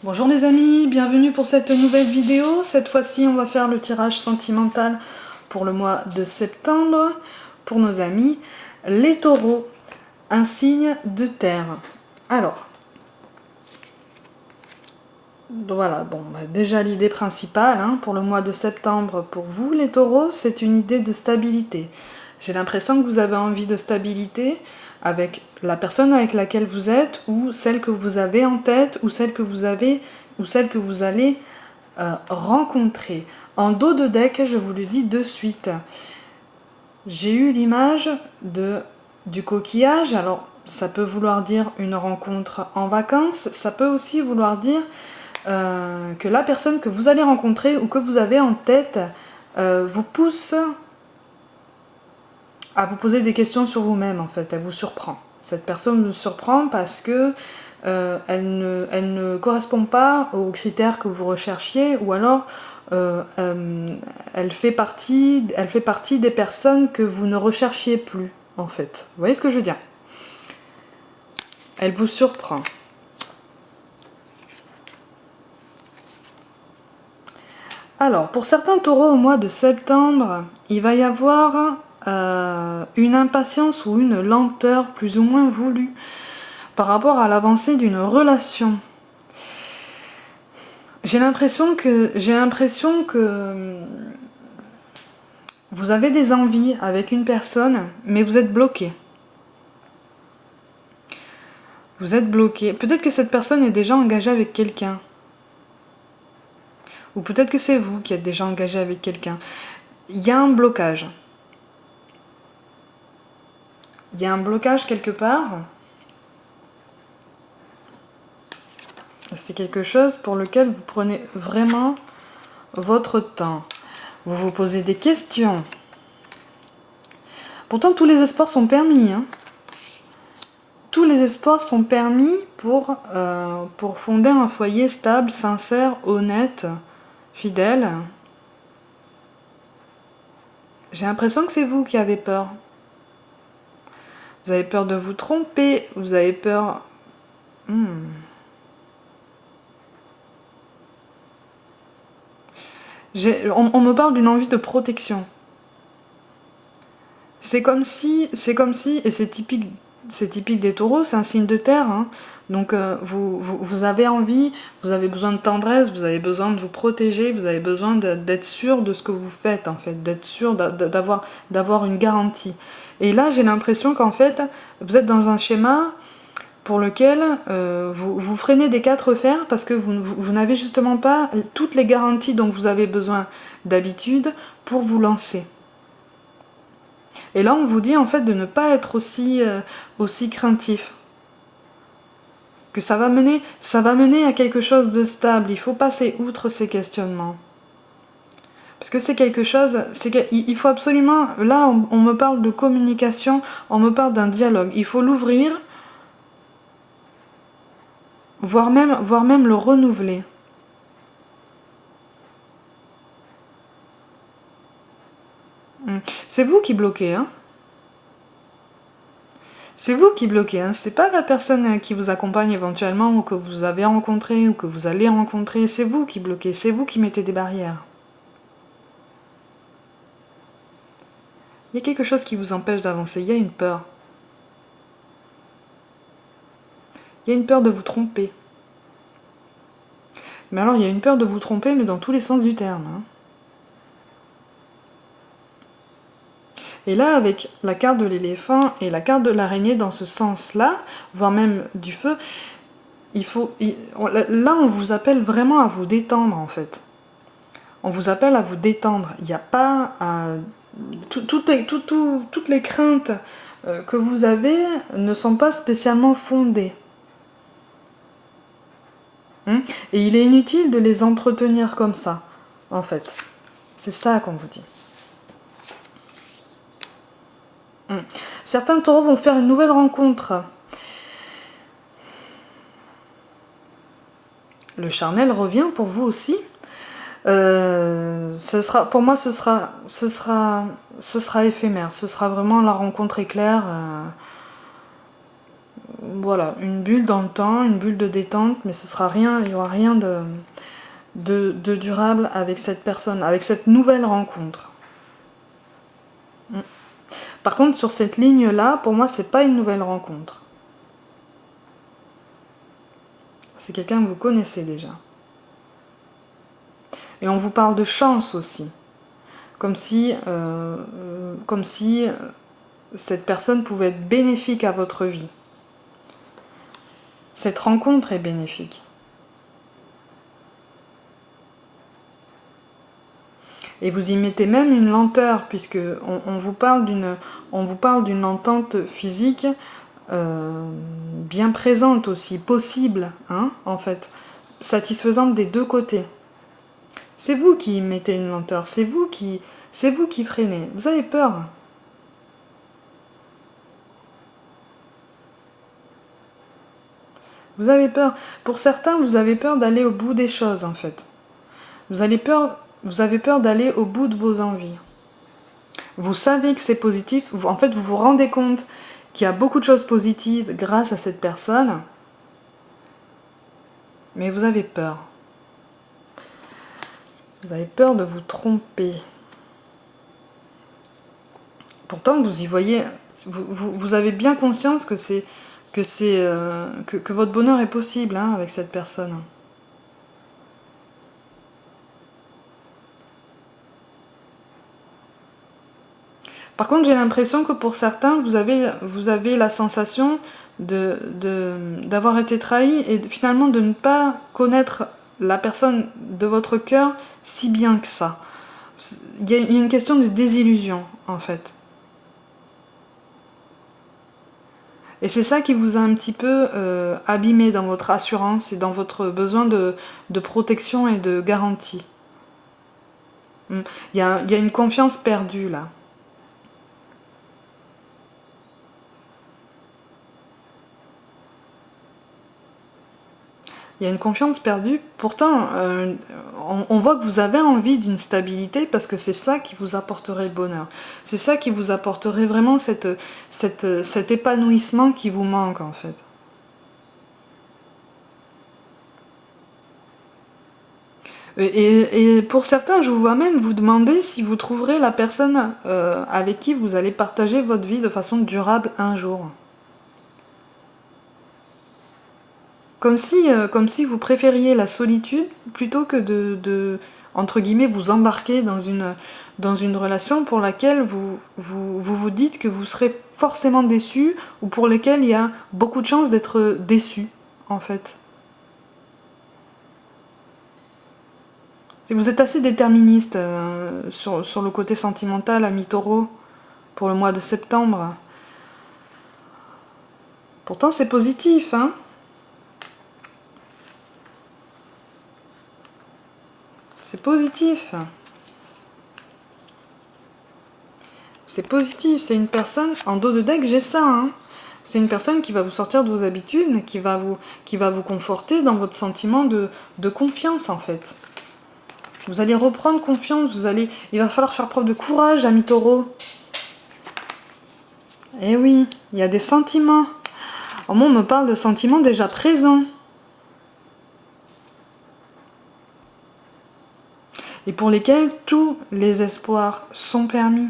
Bonjour les amis, bienvenue pour cette nouvelle vidéo. Cette fois-ci, on va faire le tirage sentimental pour le mois de septembre pour nos amis les taureaux, un signe de terre. Alors, voilà, bon, déjà l'idée principale pour le mois de septembre pour vous les taureaux, c'est une idée de stabilité. J'ai l'impression que vous avez envie de stabilité avec la personne avec laquelle vous êtes, ou celle que vous avez en tête, ou celle que vous avez, ou celle que vous allez rencontrer. En dos de deck, je vous le dis de suite, j'ai eu l'image du coquillage. Alors, ça peut vouloir dire une rencontre en vacances, ça peut aussi vouloir dire que la personne que vous allez rencontrer ou que vous avez en tête vous pousse à vous poser des questions sur vous-même, en fait. Elle vous surprend. Cette personne vous surprend parce que elle ne correspond pas aux critères que vous recherchiez, ou alors elle fait partie des personnes que vous ne recherchiez plus, en fait. Vous voyez ce que je veux dire? Elle vous surprend. Alors, pour certains taureaux au mois de septembre, il va y avoir une impatience ou une lenteur plus ou moins voulue par rapport à l'avancée d'une relation. J'ai l'impression que vous avez des envies avec une personne, mais vous êtes bloqué. Vous êtes bloqué. Peut-être que cette personne est déjà engagée avec quelqu'un. Ou peut-être que c'est vous qui êtes déjà engagé avec quelqu'un. Il y a un blocage. Il y a un blocage quelque part. C'est quelque chose pour lequel vous prenez vraiment votre temps. Vous vous posez des questions. Pourtant, tous les espoirs sont permis. Tous les espoirs sont permis pour fonder un foyer stable, sincère, honnête, fidèle. J'ai l'impression que c'est vous qui avez peur. Vous avez peur de vous tromper, vous avez peur... On me parle d'une envie de protection. C'est comme si, et c'est typique des taureaux, c'est un signe de terre, donc vous avez envie, vous avez besoin de tendresse, vous avez besoin de vous protéger, vous avez besoin d'être sûr de ce que vous faites, en fait, d'être sûr d'avoir une garantie. Et là, j'ai l'impression qu'en fait, vous êtes dans un schéma pour lequel vous freinez des quatre fers parce que vous n'avez justement pas toutes les garanties dont vous avez besoin d'habitude pour vous lancer. Et là, on vous dit en fait de ne pas être aussi craintif. Que ça va mener à quelque chose de stable. Il faut passer outre ces questionnements. Parce que c'est quelque chose, il faut absolument, là on me parle de communication, on me parle d'un dialogue. Il faut l'ouvrir, voire même le renouveler. C'est vous qui bloquez, C'est vous qui bloquez, c'est pas la personne qui vous accompagne éventuellement, ou que vous avez rencontré, ou que vous allez rencontrer, c'est vous qui bloquez, c'est vous qui mettez des barrières. Il y a quelque chose qui vous empêche d'avancer, il y a une peur. Il y a une peur de vous tromper. Mais alors il y a une peur de vous tromper, mais dans tous les sens du terme. Et là, avec la carte de l'éléphant et la carte de l'araignée dans ce sens-là, voire même du feu, là, on vous appelle vraiment à vous détendre, en fait. On vous appelle à vous détendre. Il n'y a pas... toutes les craintes que vous avez ne sont pas spécialement fondées. Et il est inutile de les entretenir comme ça, en fait. C'est ça qu'on vous dit. Certains taureaux vont faire une nouvelle rencontre. Le charnel revient pour vous aussi. Pour moi, ce sera éphémère. Ce sera vraiment la rencontre éclair. voilà, une bulle dans le temps, une bulle de détente, mais ce sera rien, il n'y aura rien de durable avec cette personne, avec cette nouvelle rencontre. Par contre, sur cette ligne-là, pour moi, c'est pas une nouvelle rencontre. C'est quelqu'un que vous connaissez déjà. Et on vous parle de chance aussi. Comme si cette personne pouvait être bénéfique à votre vie. Cette rencontre est bénéfique. Et vous y mettez même une lenteur, puisque on vous parle d'une entente physique bien présente aussi, possible, hein, en fait, satisfaisante des deux côtés. C'est vous qui y mettez une lenteur, c'est vous qui freinez. Vous avez peur. Vous avez peur. Pour certains, vous avez peur d'aller au bout des choses, en fait. Vous avez peur d'aller au bout de vos envies. Vous savez que c'est positif. En fait, vous vous rendez compte qu'il y a beaucoup de choses positives grâce à cette personne. Mais vous avez peur. Vous avez peur de vous tromper. Pourtant, vous y voyez... Vous avez bien conscience que que votre bonheur est possible, hein, avec cette personne. Par contre, j'ai l'impression que pour certains, vous avez la sensation d'avoir été trahi et finalement de ne pas connaître la personne de votre cœur si bien que ça. Il y a une question de désillusion, en fait. Et c'est ça qui vous a un petit peu abîmé dans votre assurance et dans votre besoin de protection et de garantie. Il y a une confiance perdue, là. Il y a une confiance perdue. Pourtant, on voit que vous avez envie d'une stabilité parce que c'est ça qui vous apporterait le bonheur. C'est ça qui vous apporterait vraiment cet épanouissement qui vous manque, en fait. Et pour certains, je vous vois même vous demander si vous trouverez la personne avec qui vous allez partager votre vie de façon durable un jour. Comme si vous préfériez la solitude plutôt que entre guillemets, vous embarquer dans une relation pour laquelle vous dites que vous serez forcément déçu ou pour lesquelles il y a beaucoup de chances d'être déçu, en fait. Vous êtes assez déterministe sur le côté sentimental, ami Taureau, pour le mois de septembre. Pourtant, c'est positif, hein. C'est positif. C'est positif, c'est une personne, en dos de deck, j'ai ça, hein. C'est une personne qui va vous sortir de vos habitudes, mais qui va vous conforter dans votre sentiment de confiance, en fait. Vous allez reprendre confiance, il va falloir faire preuve de courage, ami Taureau. Eh oui, il y a des sentiments. Au moins, on me parle de sentiments déjà présents. Et pour lesquels tous les espoirs sont permis.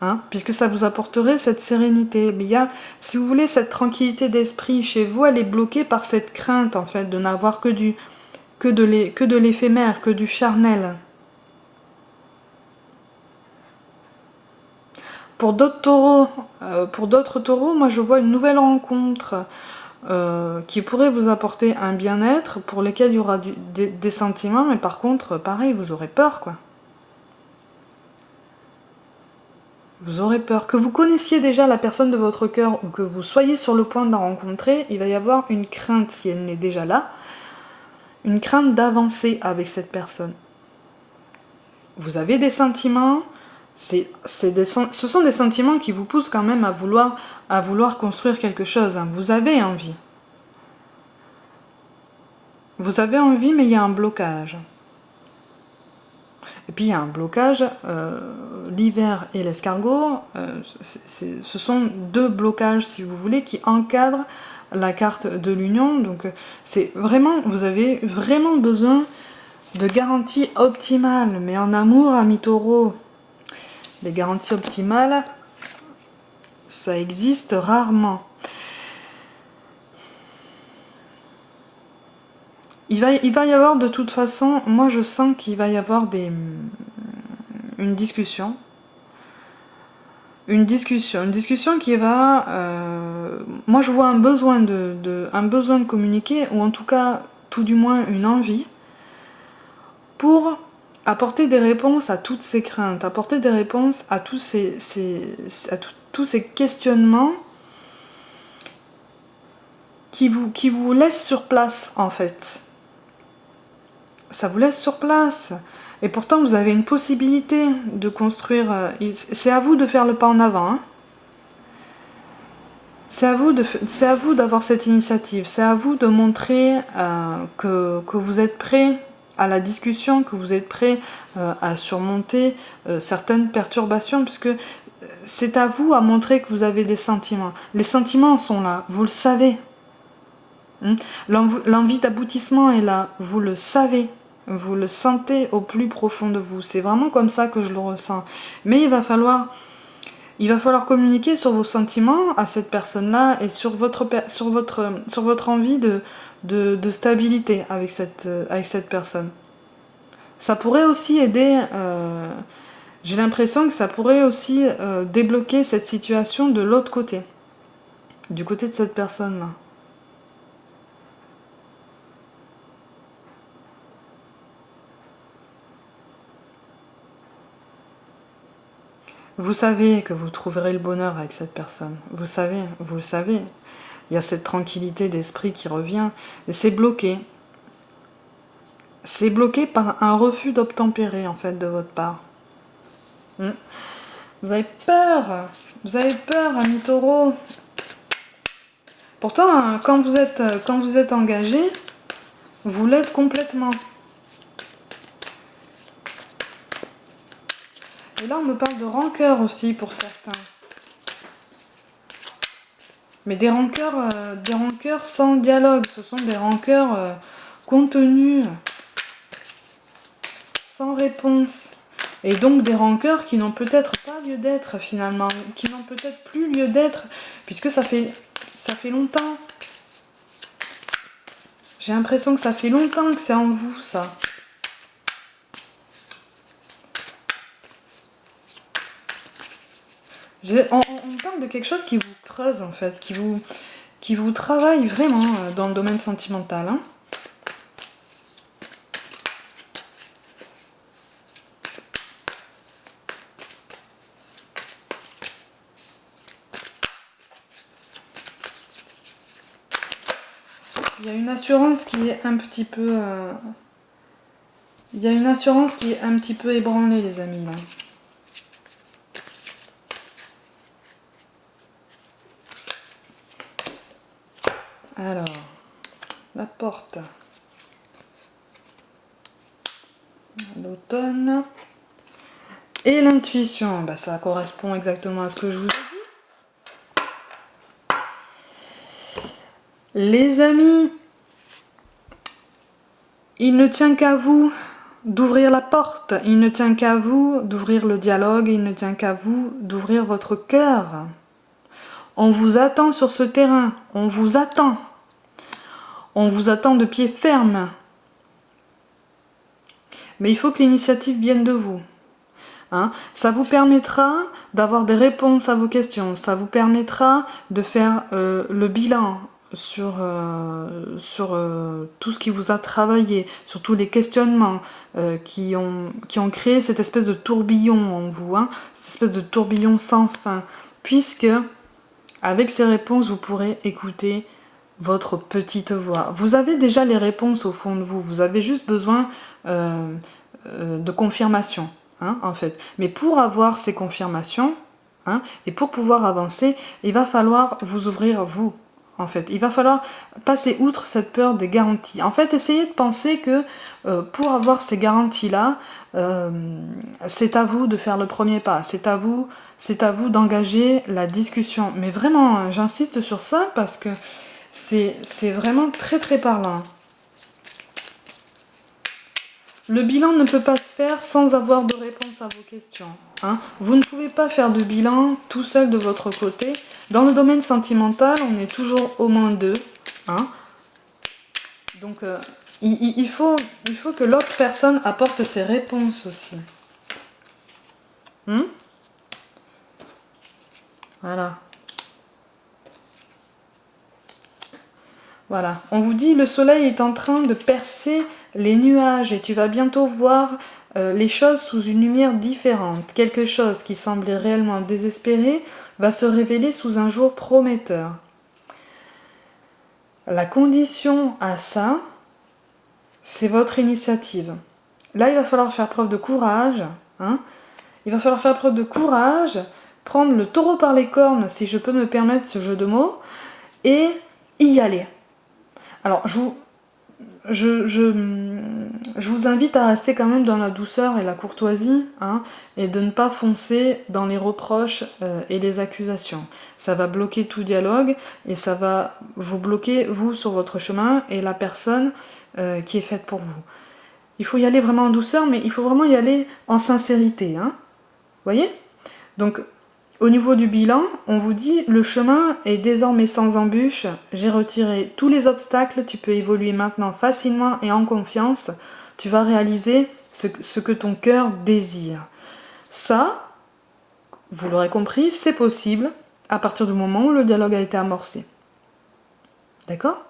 Hein, puisque ça vous apporterait cette sérénité. Mais il y a, si vous voulez, cette tranquillité d'esprit chez vous, elle est bloquée par cette crainte, en fait, de n'avoir que de l'éphémère, que du charnel. Pour d'autres taureaux, moi je vois une nouvelle rencontre qui pourrait vous apporter un bien-être, pour lesquels il y aura des sentiments, mais par contre, pareil, vous aurez peur, quoi. Vous aurez peur. Que vous connaissiez déjà la personne de votre cœur ou que vous soyez sur le point de la rencontrer, il va y avoir une crainte, si elle n'est déjà là, une crainte d'avancer avec cette personne. Vous avez des sentiments, ce sont des sentiments qui vous poussent quand même à vouloir construire quelque chose. Hein. Vous avez envie. Vous avez envie, mais il y a un blocage. Et puis il y a un blocage l'hiver et l'escargot, ce sont deux blocages, si vous voulez, qui encadrent la carte de l'union. Donc c'est vraiment, vous avez vraiment besoin de garanties optimales. Mais en amour, amis taureaux, les garanties optimales, ça existe rarement. Il va y avoir de toute façon, moi je sens qu'il va y avoir une discussion. Une discussion qui va... moi je vois un besoin de communiquer, ou en tout cas, tout du moins une envie, pour apporter des réponses à toutes ces craintes, apporter des réponses à tous tous ces questionnements qui vous laissent sur place en fait. Ça vous laisse sur place. Et pourtant, vous avez une possibilité de construire. C'est à vous de faire le pas en avant. Hein. C'est à vous d'avoir cette initiative. C'est à vous de montrer que vous êtes prêt à la discussion, que vous êtes prêt à surmonter certaines perturbations, puisque c'est à vous à montrer que vous avez des sentiments. Les sentiments sont là, vous le savez. L'envie d'aboutissement est là, vous le savez. Vous le sentez au plus profond de vous. C'est vraiment comme ça que je le ressens. Mais il va falloir communiquer sur vos sentiments à cette personne-là et sur votre envie de stabilité avec cette personne. Ça pourrait aussi aider, j'ai l'impression que ça pourrait aussi débloquer cette situation de l'autre côté, du côté de cette personne-là. Vous savez que vous trouverez le bonheur avec cette personne. Vous le savez. Il y a cette tranquillité d'esprit qui revient. Et c'est bloqué. C'est bloqué par un refus d'obtempérer, en fait, de votre part. Vous avez peur. Vous avez peur, amis taureaux. Pourtant, quand vous êtes engagé, vous l'êtes complètement. Et là, on me parle de rancœur aussi pour certains. Mais des rancœurs sans dialogue. Ce sont des rancœurs contenues, sans réponse. Et donc des rancœurs qui n'ont peut-être pas lieu d'être finalement, qui n'ont peut-être plus lieu d'être, puisque ça fait longtemps. J'ai l'impression que ça fait longtemps que c'est en vous, ça. On parle de quelque chose qui vous creuse en fait, qui vous travaille vraiment dans le domaine sentimental. Hein. Il y a une assurance qui est un petit peu... Il y a une assurance qui est un petit peu ébranlée, les amis, là. Alors, la porte. L'automne. Et l'intuition, bah, ça correspond exactement à ce que je vous ai dit. Les amis, il ne tient qu'à vous d'ouvrir la porte, il ne tient qu'à vous d'ouvrir le dialogue, il ne tient qu'à vous d'ouvrir votre cœur. On vous attend sur ce terrain, on vous attend. On vous attend de pied ferme. Mais il faut que l'initiative vienne de vous. Hein, ça vous permettra d'avoir des réponses à vos questions, ça vous permettra de faire le bilan sur tout ce qui vous a travaillé, sur tous les questionnements qui ont créé cette espèce de tourbillon en vous, hein, cette espèce de tourbillon sans fin, puisque avec ces réponses vous pourrez écouter votre petite voix. Vous avez déjà les réponses au fond de vous, vous avez juste besoin de confirmation. Hein, en fait. Mais pour avoir ces confirmations, hein, et pour pouvoir avancer, il va falloir vous ouvrir vous. En fait, il va falloir passer outre cette peur des garanties. En fait, essayez de penser que pour avoir ces garanties-là, c'est à vous de faire le premier pas. C'est à vous d'engager la discussion. Mais vraiment, j'insiste sur ça parce que c'est vraiment très très parlant. Le bilan ne peut pas se faire sans avoir de réponse à vos questions. Hein. Vous ne pouvez pas faire de bilan tout seul de votre côté. Dans le domaine sentimental, on est toujours au moins deux. Hein. Donc, il faut que l'autre personne apporte ses réponses aussi. Voilà. Voilà. On vous dit, le soleil est en train de percer les nuages et tu vas bientôt voir les choses sous une lumière différente. Quelque chose qui semblait réellement désespéré va se révéler sous un jour prometteur. La condition à ça, c'est votre initiative. Là, il va falloir faire preuve de courage. Hein. Il va falloir faire preuve de courage, prendre le taureau par les cornes, si je peux me permettre ce jeu de mots, et y aller. Alors, je vous invite à rester quand même dans la douceur et la courtoisie, hein, et de ne pas foncer dans les reproches et les accusations. Ça va bloquer tout dialogue et ça va vous bloquer, vous, sur votre chemin et la personne qui est faite pour vous. Il faut y aller vraiment en douceur, mais il faut vraiment y aller en sincérité. Hein. Vous voyez ? Donc, au niveau du bilan, on vous dit, le chemin est désormais sans embûche, j'ai retiré tous les obstacles, tu peux évoluer maintenant facilement et en confiance, tu vas réaliser ce que ton cœur désire. Ça, vous l'aurez compris, c'est possible à partir du moment où le dialogue a été amorcé. D'accord ?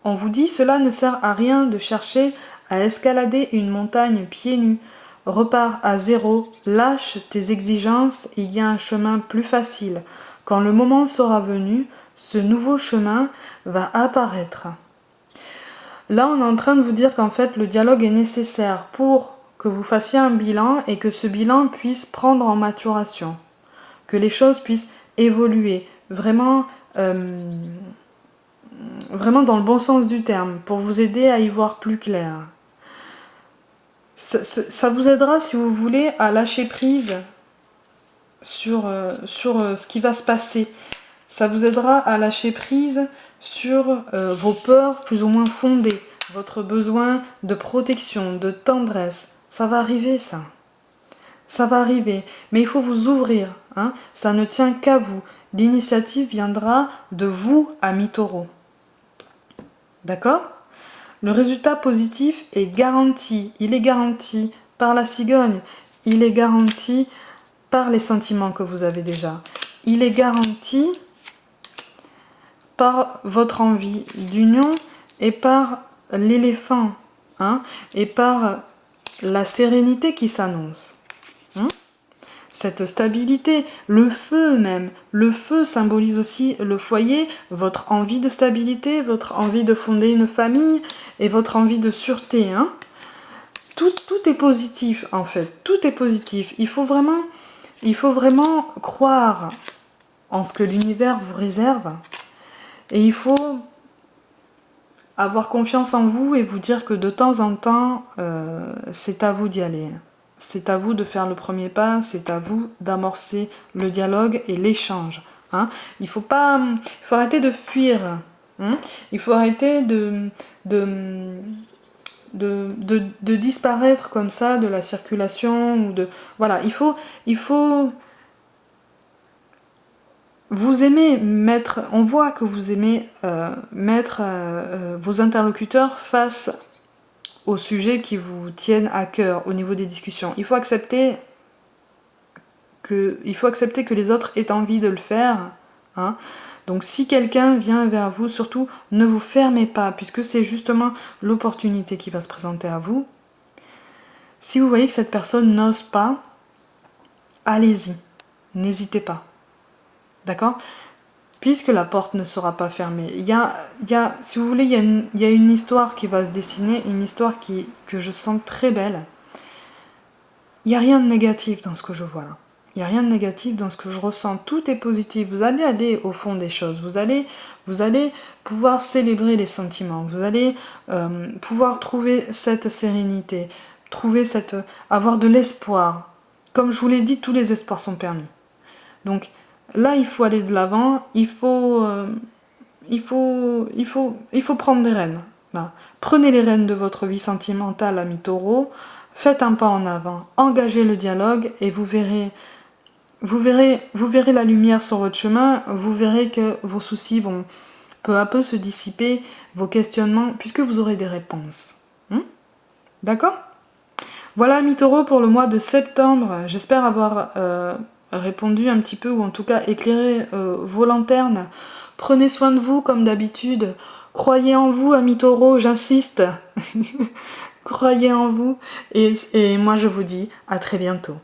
On vous dit, cela ne sert à rien de chercher à escalader une montagne pieds nus. Repars à zéro, lâche tes exigences, il y a un chemin plus facile. Quand le moment sera venu, ce nouveau chemin va apparaître. Là, on est en train de vous dire qu'en fait, le dialogue est nécessaire pour que vous fassiez un bilan et que ce bilan puisse prendre en maturation. Que les choses puissent évoluer, vraiment dans le bon sens du terme, pour vous aider à y voir plus clair. Ça vous aidera, si vous voulez, à lâcher prise sur ce qui va se passer. Ça vous aidera à lâcher prise sur vos peurs plus ou moins fondées, votre besoin de protection, de tendresse. Ça va arriver, ça. Ça va arriver. Mais il faut vous ouvrir. Hein. Ça ne tient qu'à vous. L'initiative viendra de vous, ami taureau. D'accord ? Le résultat positif est garanti. Il est garanti par la cigogne. Il est garanti par les sentiments que vous avez déjà. Il est garanti par votre envie d'union et par l'éléphant. Hein, et par la sérénité qui s'annonce. Hein. Cette stabilité, le feu même. Le feu symbolise aussi le foyer, votre envie de stabilité, votre envie de fonder une famille et votre envie de sûreté. Hein. Tout est positif en fait, tout est positif. Il faut vraiment croire en ce que l'univers vous réserve et il faut avoir confiance en vous et vous dire que de temps en temps, c'est à vous d'y aller. C'est à vous de faire le premier pas, c'est à vous d'amorcer le dialogue et l'échange. Hein. Il faut arrêter de fuir. Hein. Il faut arrêter de disparaître comme ça de la circulation. Ou de, voilà, il faut vous aimez mettre, on voit que vous aimez mettre vos interlocuteurs face aux sujets qui vous tiennent à cœur au niveau des discussions. Il faut accepter que les autres aient envie de le faire. Hein. Donc si quelqu'un vient vers vous, surtout ne vous fermez pas, puisque c'est justement l'opportunité qui va se présenter à vous. Si vous voyez que cette personne n'ose pas, allez-y, n'hésitez pas. D'accord ? Puisque la porte ne sera pas fermée. Si vous voulez, il y a une histoire qui va se dessiner, une histoire que je sens très belle. Il n'y a rien de négatif dans ce que je vois là. Il n'y a rien de négatif dans ce que je ressens. Tout est positif. Vous allez aller au fond des choses. Vous allez pouvoir célébrer les sentiments. Vous allez pouvoir trouver cette sérénité, avoir de l'espoir. Comme je vous l'ai dit, tous les espoirs sont permis. Donc là, il faut aller de l'avant. Il faut prendre des rênes. Là. Prenez les rênes de votre vie sentimentale, ami Taureau. Faites un pas en avant. Engagez le dialogue et vous verrez la lumière sur votre chemin, vous verrez que vos soucis vont peu à peu se dissiper, vos questionnements, puisque vous aurez des réponses. D'accord? Voilà, amis taureaux, pour le mois de septembre. J'espère avoir répondu un petit peu, ou en tout cas éclairé vos lanternes. Prenez soin de vous, comme d'habitude. Croyez en vous, amis taureaux, j'insiste. Croyez en vous. Et moi, je vous dis à très bientôt.